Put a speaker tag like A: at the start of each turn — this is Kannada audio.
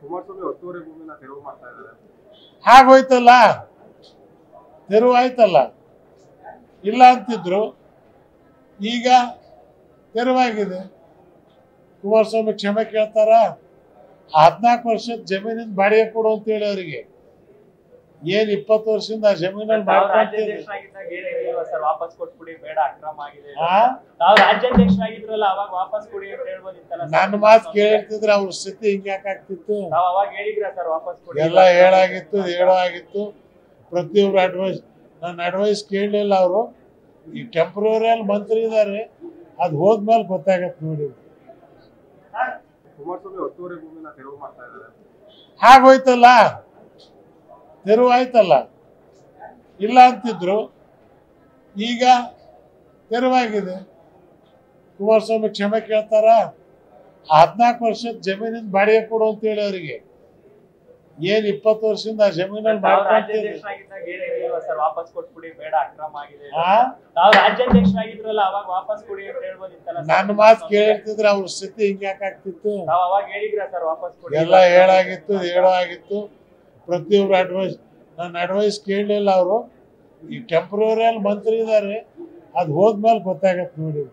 A: ಕುಮಾರಸ್ವಾಮಿ ಒತ್ತುವರಿ ಭೂಮಿನ ತೆರವು ಮಾಡ್ತಾ ಇದ್ದಾರೆ.
B: ಹಾಗೋಯ್ತಲ್ಲ, ತೆರವು ಆಯ್ತಲ್ಲ, ಇಲ್ಲ ಅಂತಿದ್ರು, ಈಗ ತೆರವಾಗಿದೆ. ಕುಮಾರಸ್ವಾಮಿ ಕ್ಷಮೆ ಕೇಳ್ತಾರ? 14 ವರ್ಷದ ಜಮೀನಿನ ಬಾಡಿಗೆ ಕೊಡು ಅಂತ ಹೇಳಿ ಅವರಿಗೆ ಏನ್ 20 ವರ್ಷದಿಂದ ಆ ಜಮೀನಲ್ಲಿ ಮಾಡ್ಕೊಂತೀವಿ. ನನ್ನ ಮಾತು ಕೇಳಿರ್ತಿದ್ರೆ ಅವ್ರ ಸ್ಥಿತಿ ಹಿಂಗೆ ಯಾಕಾಗ್ತಿತ್ತು? ಎಲ್ಲ ಹೇಳಾಗಿತ್ತು, ಹೇಳೋ ಆಗಿತ್ತು. ಪ್ರತಿಯೊಬ್ರು ಅಡ್ವೈಸ್, ನನ್ನ ಅಡ್ವೈಸ್ ಕೇಳಲಿಲ್ಲ ಅವರು. ಈ ಟೆಂಪ್ರವರಿಯಲ್ಲಿ ಮಂತ್ರಿ ಇದ್ದಾರೆ, ಅದು ಹೋದ್ಮೇಲೆ ಗೊತ್ತಾಗತ್ತೆ ನೋಡಿ.
A: ಕುಮಾರಸ್ವಾಮಿ ಒತ್ತುವರಿ ಭೂಮಿನ ತೆರವು ಮಾಡ್ತಾ ಇದ್ದಾರೆ.
B: ಹಾಗೋಯ್ತಲ್ಲ, ತೆರವು ಆಯ್ತಲ್ಲ, ಇಲ್ಲ ಅಂತಿದ್ರು, ಈಗ ತೆರವಾಗಿದೆ. ಕುಮಾರಸ್ವಾಮಿ ಕ್ಷಮೆ ಕೇಳ್ತಾರ? 14 ವರ್ಷದ ಜಮೀನಿನ ಬಾಡಿಗೆ ಕೊಡು ಅಂತ ಹೇಳಿ ಅವರಿಗೆ ಏನ್ 20 ವರ್ಷದಿಂದ ಆ ಜಮೀನಲ್ಲಿ ಮಾಡ್ಕೊಂತೀವಿ. ನನ್ನ ಮಾತು ಕೇಳಿರ್ತಿದ್ರೆ ಅವ್ರ ಸ್ಥಿತಿ ಹಿಂಗೆ ಯಾಕಾಗ್ತಿತ್ತು? ಎಲ್ಲ ಹೇಳಾಗಿತ್ತು, ಹೇಳೋ ಆಗಿತ್ತು. ಪ್ರತಿಯೊಬ್ರು ಅಡ್ವೈಸ್, ನನ್ನ ಅಡ್ವೈಸ್ ಕೇಳಲಿಲ್ಲ ಅವರು. ಈ ಟೆಂಪ್ರವರಿಯಲ್ಲಿ ಮಂತ್ರಿ ಇದ್ದಾರೆ, ಅದು ಹೋದ್ಮೇಲೆ ಗೊತ್ತಾಗತ್ತೆ ನೋಡಿ.